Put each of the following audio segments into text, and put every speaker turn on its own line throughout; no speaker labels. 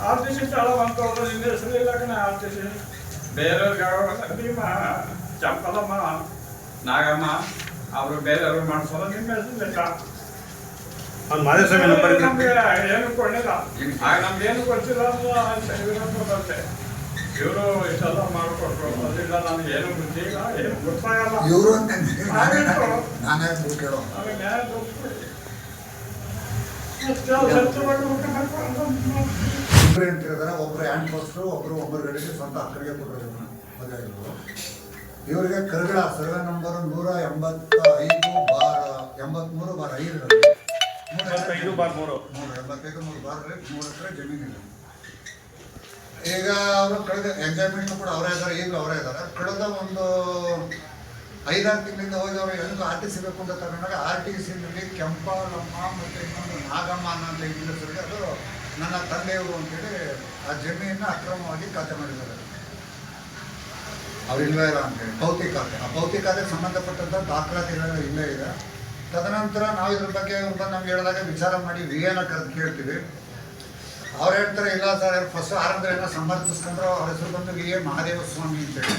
RTC ಸ್ಥಳ ಬಂತು ನಿನ್ನ ಹೆಸರು ಇಲ್ಲ ಕಣ ಆರ್ಟಿಸಿ ಬೇರೆಯವ್ರಿಗೆ ಚಂಪಲಮ್ಮ ನಾಗಮ್ಮ ಅವರು ಬೇರೆಯವ್ರಿಗೆ ಮಾಡಿಸೋದು ನಿಮ್ಮ ಹೆಸರು ನಮ್ಗೆ ಏನು ಕೊಡಲಿಲ್ಲ ಆಗ ನಮ್ಗೆ ಏನು ಕೊಡ್ತಿಲ್ಲ ಬರುತ್ತೆ ಇವರು ಇಷ್ಟೆಲ್ಲ ಮಾಡಿಕೊಟ್ರು ಅದರಿಂದ ನನಗೆ ಏನು ಬುದ್ಧಿ ಇಲ್ಲ ಏನು ಗೊತ್ತಾಗಲ್ಲ
ಇಬ್ಬರು ಅಂತಿದ್ದಾರೆ, ಒಬ್ರು ಹ್ಯಾಂಡ್ ಪೋಸ್ಟರು, ಒಬ್ಬರು ರೆಡಿಗೆ ಸ್ವಂತ ಅಕ್ಕರಿಗೆ ಕೊಟ್ಟರು ಮದುವೆಗಳು. ಇವರಿಗೆ ಕರಗಡ ಸರ್ವೆ ನಂಬರ್ 185/5 3 ಎಕರೆ ಜಮೀನಿದೆ. ಈಗ ಅವರು ಕಳೆದ ಎಂಜಾಯ್ಮೆಂಟ್ ಕೂಡ ಅವರೇ ಇದ್ದಾರೆ, ಈಗಲೂ ಅವರೇ ಇದ್ದಾರೆ. ಕಳೆದ ಒಂದು 5-6 ತಿಂಗಳಿಂದ ಹೋಗಿ ಅವರು ಏನಕ್ಕೆ RTC ಬೇಕು ಅಂತ ತಗೊಂಡಾಗ RTCನಲ್ಲಿ ಕೆಂಪಾಲಮ್ಮ ಮತ್ತು ಇನ್ನೊಂದು ನಾಗಮ್ಮ ಅನ್ನೋಂಥ ಇಬ್ಬರ ಹೆಸರಿಗೆ ಅದು ನನ್ನ ತಂದೆಯವರು ಅಂತೇಳಿ ಆ ಜಮೀನನ್ನ ಅಕ್ರಮವಾಗಿ ಖಾತೆ ಮಾಡಿದ್ದಾರೆ. ಅವ್ರು ಇಲ್ಲವೇ ಇಲ್ಲ ಅಂತೇಳಿ ಭೌತಿಕ ಖಾತೆ, ಆ ಭೌತಿಕ ಖಾತೆಗೆ ಸಂಬಂಧಪಟ್ಟಂಥ ದಾಖಲಾತಿಗಳು ಇಲ್ಲೇ ಇದೆ. ತದನಂತರ ನಾವು ಇದ್ರ ಬಗ್ಗೆ ನಮ್ಗೆ ಹೇಳಿದಾಗ ವಿಚಾರ ಮಾಡಿ VAನ ಕರೆದು ಕೇಳ್ತೀವಿ. ಅವ್ರು ಹೇಳ್ತಾರೆ ಇಲ್ಲ ಸರ್, ಫಸ್ಟ್ ಆರಂಭದಲ್ಲಿ ಏನೋ ಸಮರ್ಥಿಸ್ಕೊಂಡ್ರು. ಅವ್ರ ಹೆಸರು ಬಂದು VA ಮಹಾದೇವ ಸ್ವಾಮಿ ಅಂತೇಳಿ.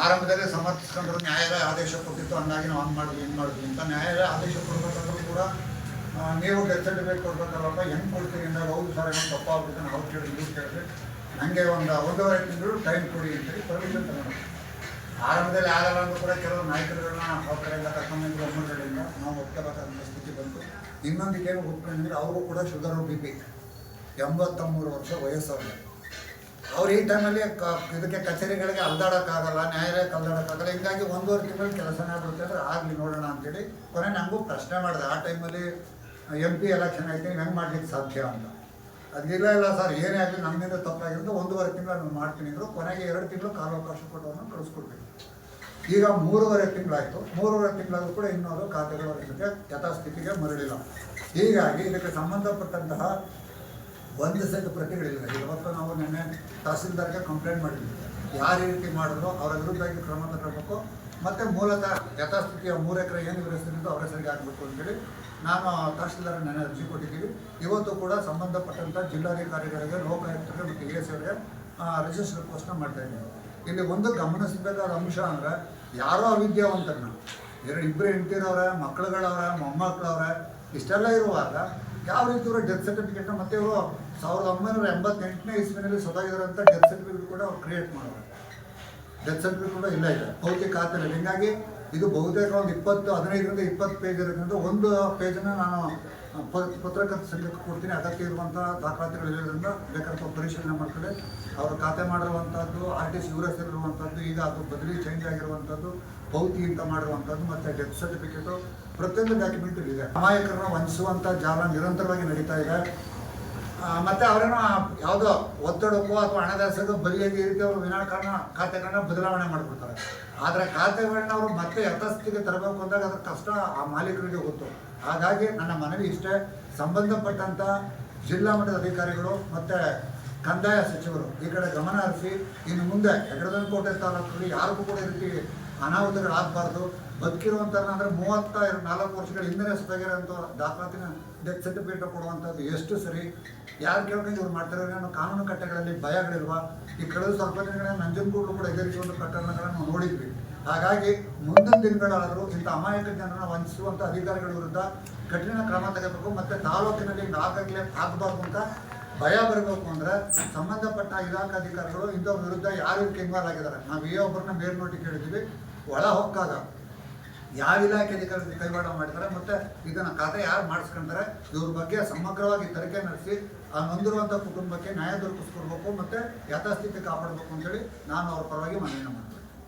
ಆರಂಭದಲ್ಲಿ ಸಮರ್ಥಿಸ್ಕೊಂಡ್ರು, ನ್ಯಾಯಾಲಯ ಆದೇಶ ಕೊಟ್ಟಿತ್ತು, ಹಂಗಾಗಿ ನಾವು ಮಾಡಿದ್ವಿ ಅಂತ. ನ್ಯಾಯಾಲಯ ಆದೇಶ ಕೊಡಬೇಕಾದ್ರೂ ಕೂಡ ನೀವು ಡೆತ್ ಸರ್ಟಿಫಿಕೇಟ್ ಕೊಡ್ಬೇಕಲ್ಲಪ್ಪ, ಹೆಂಗೆ ಕೊಡ್ತೀವಿ ಅಂದಾಗ ಹೌದು ಸರ್ ಏನೋ ತಪ್ಪಾಗ್ಬಿಟ್ಟು ನಾವು ಕೇಳಿದ್ವಿ ಕೇಳಿದ್ರೆ ನನಗೆ ಒಂದು 1.5 ತಿಂಗಳು ಟೈಮ್ ಕೊಡಿ ಅಂತೇಳಿ ಪರ್ಮಿಷನ್ ತಗೊಂಡು. ಆರಂಭದಲ್ಲಿ ಆಗಲ್ಲ ಅಂದ್ರೂ ಕೂಡ ಕೆಲವು ನಾಯಕರುಗಳನ್ನ ಅವ್ರ ಕಡೆಯಿಂದ ಕರ್ಕೊಂಡ್ಬಂದು ಒಮ್ಮಗಳಿಂದ ನಾವು ಒಪ್ಕೋಬೇಕಾದಂಥ ಸ್ಥಿತಿ ಬಂತು. ಇನ್ನೊಂದಕ್ಕೇನು ಒಪ್ಕೊಂಡ್ರೆ ಅವರು ಕೂಡ ಶುಗರು BP 83 ವರ್ಷ ವಯಸ್ಸವ್ರಿಗೆ. ಅವ್ರು ಈ ಟೈಮಲ್ಲಿ ಇದಕ್ಕೆ ಕಚೇರಿಗಳಿಗೆ ಅಲ್ದಾಡೋಕ್ಕಾಗಲ್ಲ, ನ್ಯಾಯಾಲಯಕ್ಕೆ ಅಲ್ದಾಡೋಕ್ಕಾಗಲ್ಲ. ಹಿಂಗಾಗಿ 1.5 ತಿಂಗಳು ಕೆಲಸನೇ ಬಿಡುತ್ತೆ ಅಂದರೆ ಆಗಲಿ ನೋಡೋಣ ಅಂತೇಳಿ ಕೊನೆ ನನಗೂ ಪ್ರಶ್ನೆ ಮಾಡಿದೆ. ಆ ಟೈಮಲ್ಲಿ MP ಎಲೆಕ್ಷನ್ ಆಯ್ತು, ಹೆಂಗೆ ಮಾಡ್ಲಿಕ್ಕೆ ಸಾಧ್ಯ ಅಂತ. ಅದಿಲ್ಲ ಇಲ್ಲ ಸರ್, ಏನೇ ಆಗಲಿ ನಮ್ಮಿಂದ ತಪ್ಪಾಗಿರೋದು 1.5 ತಿಂಗಳು ನಾನು ಮಾಡ್ತೀನಿ ಅಂದರು. ಕೊನೆಗೆ 2 ತಿಂಗಳು ಕಾಲಾವಕಾಶ ಕೊಟ್ಟವನ್ನು ಕಳಿಸ್ಕೊಡ್ಬೇಕು. ಈಗ 3.5 ತಿಂಗಳಾಯಿತು. 3.5 ತಿಂಗಳಾದರೂ ಕೂಡ ಇನ್ನೂ ಅದು ಖಾತೆಗಳ ಜೊತೆ ಯಥಾಸ್ಥಿತಿಗೆ ಮರಳಿಲ್ಲ. ಹೀಗಾಗಿ ಇದಕ್ಕೆ ಸಂಬಂಧಪಟ್ಟಂತಹ 1 ಸೆಟ್ ಪ್ರತಿಗಳಿಲ್ಲ. ಇವತ್ತು ನಾವು ನಿನ್ನೆ ತಹಸೀಲ್ದಾರ್ಗೆ ಕಂಪ್ಲೇಂಟ್ ಮಾಡಿದ್ವಿ. ಯಾರು ಈ ರೀತಿ ಮಾಡಿದ್ರು ಅವರ ವಿರುದ್ಧವಾಗಿ ಕ್ರಮ ತಗೊಳ್ಬೇಕು, ಮತ್ತು ಮೂಲತಃ ಯಥಾಸ್ಥಿತಿಯ 3 ಎಕರೆ ಏನು ಇವ್ರ ಹೆಸರಿದ್ದು ಅವರ ಹೆಸರಿಗೆ ಆಗಬೇಕು ಅಂತೇಳಿ ನಾನು ತಹಸೀಲ್ದಾರ್ ನೆನೆ ಅರ್ಜಿ ಕೊಟ್ಟಿದ್ದೀವಿ. ಇವತ್ತು ಕೂಡ ಸಂಬಂಧಪಟ್ಟಂಥ ಜಿಲ್ಲಾಧಿಕಾರಿಗಳಿಗೆ, ಲೋಕಾಯುಕ್ತರಿಗೆ ಮತ್ತು ES ಅವರಿಗೆ ರಿಜಿಸ್ಟರ್ ರಿಕ್ವೆಸ್ಟ್ನ ಮಾಡ್ತಾಯಿದ್ದೀವಿ. ಇಲ್ಲಿ ಒಂದು ಗಮನಿಸಬೇಕಾದ ಅಂಶ ಅಂದರೆ, ಯಾರೋ ಅವಿದ್ಯಾವಂತರನ್ನ ಇಬ್ಬರು ಹೆಂಡ್ತಿರವ್ರೆ, ಮಕ್ಕಳುಗಳವ್ರೆ, ಮೊಮ್ಮಕ್ಕಳವ್ರೆ, ಇಷ್ಟೆಲ್ಲ ಇರುವಾಗ ಯಾವ ರೀತಿ ಇವರು ಡೆತ್ ಸರ್ಟಿಫಿಕೇಟ್ನ ಮತ್ತು ಇವರು 1988ನೇ ಇಸ್ವಿನಲ್ಲಿ ಸೊದಾಗಿರೋಂಥ ಡೆತ್ ಸರ್ಟಿಫಿಕೇಟ್ ಕೂಡ ಅವ್ರು ಕ್ರಿಯೇಟ್ ಮಾಡೋರು. ಡೆತ್ ಸರ್ಟಿಫಿಕೇಟ್ ಕೂಡ ಇಲ್ಲ ಇದೆ ಭೌತಿಕ ಖಾತೆಯಲ್ಲಿ. ಹೀಗಾಗಿ ಇದು ಬಹುತೇಕ ಒಂದು 15ರಿಂದ 20 ಪೇಜ್ ಇರೋದ್ರಿಂದ ಒಂದು ಪೇಜನ್ನು ನಾನು ಪತ್ರಕರ್ತ ಸಂಘಕ್ಕೆ ಕೊಡ್ತೀನಿ. ಅಗತ್ಯ ಇರುವಂಥ ದಾಖಲಾತಿಗಳು ಇರೋದ್ರಿಂದ ಬೇಕಾದ್ರೆ ಪರಿಶೀಲನೆ ಮಾಡ್ಕೊಂಡು ಅವರು ಖಾತೆ ಮಾಡಿರುವಂಥದ್ದು, RTC ಇವರ ಹೆಸರಿರುವಂಥದ್ದು, ಈಗ ಅದು ಬದಲಿ ಚೇಂಜ್ ಆಗಿರುವಂಥದ್ದು, ಭೌತಿ ಅಂತ ಮಾಡಿರುವಂಥದ್ದು, ಮತ್ತು ಡೆತ್ ಸರ್ಟಿಫಿಕೇಟು ಪ್ರತಿಯೊಂದು ಡಾಕ್ಯುಮೆಂಟ್ ಇದೆ. ಅಮಾಯಕರನ್ನ ವಂಚಿಸುವಂಥ ಜಾಲ ನಿರಂತರವಾಗಿ ನಡೀತಾ ಇದೆ. ಮತ್ತು ಅವರೇನೋ ಯಾವುದೋ ಒತ್ತಡಕ್ಕೋ ಅಥವಾ ಹಣದಾಸೆಗೋ ಬಲಿಯಾಗಿ ಈ ರೀತಿ ಅವರು ವಿನಾಕಾರಣ ಖಾತೆಗಳನ್ನ ಬದಲಾವಣೆ ಮಾಡಿಬಿಡ್ತಾರೆ. ಆದರೆ ಖಾತೆಗಳನ್ನ ಅವರು ಮತ್ತೆ ಯಥಾಸ್ಥಿತಿಗೆ ತರಬೇಕು ಅಂದಾಗ ಅದ್ರ ಕಷ್ಟ ಆ ಮಾಲೀಕರಿಗೆ ಗೊತ್ತು. ಹಾಗಾಗಿ ನನ್ನ ಮನವಿ ಇಷ್ಟೇ, ಸಂಬಂಧಪಟ್ಟಂಥ ಜಿಲ್ಲಾ ಮಟ್ಟದ ಅಧಿಕಾರಿಗಳು ಮತ್ತು ಕಂದಾಯ ಸಚಿವರು ಈ ಕಡೆ ಗಮನ ಹರಿಸಿ ಇನ್ನು ಮುಂದೆ ಹೆಗಡದನಕೋಟೆ ತಾಲೂಕಲ್ಲಿ ಯಾರಿಗೂ ಕೂಡ ಈ ರೀತಿ ಅನಾಹುತಗಳಾಗಬಾರ್ದು. ಬದುಕಿರುವಂಥವ್ರನ್ನ ಅಂದರೆ 34 ವರ್ಷಗಳ ಹಿಂದೆ ಸೊದಗಿರೋಂಥ ದಾಖಲಾತಿನ ಡೆತ್ ಸರ್ಟಿಫಿಕೇಟ್ ಕೊಡುವಂಥದ್ದು ಎಷ್ಟು ಸರಿ, ಯಾರು ಕೇಳ್ಕೊಂಡು ಇವ್ರು ಮಾಡ್ತಾರೆ ಅನ್ನೋ ಕಾನೂನು ಕಟ್ಟೆಗಳಲ್ಲಿ ಭಯಗಳಿಲ್ವಾ? ಈ ಕಳೆದ ಸ್ವಲ್ಪ ದಿನಗಳಲ್ಲಿ ನಂಜನಗೂಡು ಕೂಡ ಇದೇ ರೀತಿ ಒಂದು ಪ್ರಕರಣಗಳನ್ನು ನಾವು ನೋಡಿದ್ವಿ. ಹಾಗಾಗಿ ಮುಂದಿನ ದಿನಗಳಾದರೂ ಇಂಥ ಅಮಾಯಕ ಜನರನ್ನು ವಂಚಿಸುವಂಥ ಅಧಿಕಾರಿಗಳ ವಿರುದ್ಧ ಕಠಿಣ ಕ್ರಮ ತಗೋಬೇಕು. ಮತ್ತು ತಾಲೂಕಿನಲ್ಲಿ ಹಿಂಗೆ ಆಗಬಾರ್ದು ಅಂತ ಭಯ ಬರಬೇಕು ಅಂದರೆ ಸಂಬಂಧಪಟ್ಟ ಇಲಾಖಾಧಿಕಾರಿಗಳು ಇಂಥವ್ರ ವಿರುದ್ಧ ಯಾರು ಇದಕ್ಕೆ ಇನ್ವಾಲ್ವ್ ಆಗಿದ್ದಾರೆ. ನಾವು ಒಬ್ಬರನ್ನ ಮೇಲ್ನೋಟಿ ಕೇಳಿದ್ದೀವಿ. ಒಳ ಹೊಕ್ಕಾಗ ಯಾವ ಇಲಾಖೆ ಅಧಿಕಾರಿ ಕೈವಾಡ ಮಾಡಿದ್ದಾರೆ ಮತ್ತು ಇದನ್ನು ಖಾತೆ ಯಾರು ಮಾಡಿಸ್ಕೊಂತಾರೆ, ಇವ್ರ ಬಗ್ಗೆ ಸಮಗ್ರವಾಗಿ ತನಿಖೆ ನಡೆಸಿ ಆ ನೊಂದಿರುವಂಥ ಕುಟುಂಬಕ್ಕೆ ನ್ಯಾಯ ದೊರಕಿಸ್ಕೊಡ್ಬೇಕು ಮತ್ತು ಯಥಾಸ್ಥಿತಿ ಕಾಪಾಡಬೇಕು ಅಂತೇಳಿ ನಾನು ಅವ್ರ ಪರವಾಗಿ ಮನವಿ ಮಾಡ್ತೀನಿ.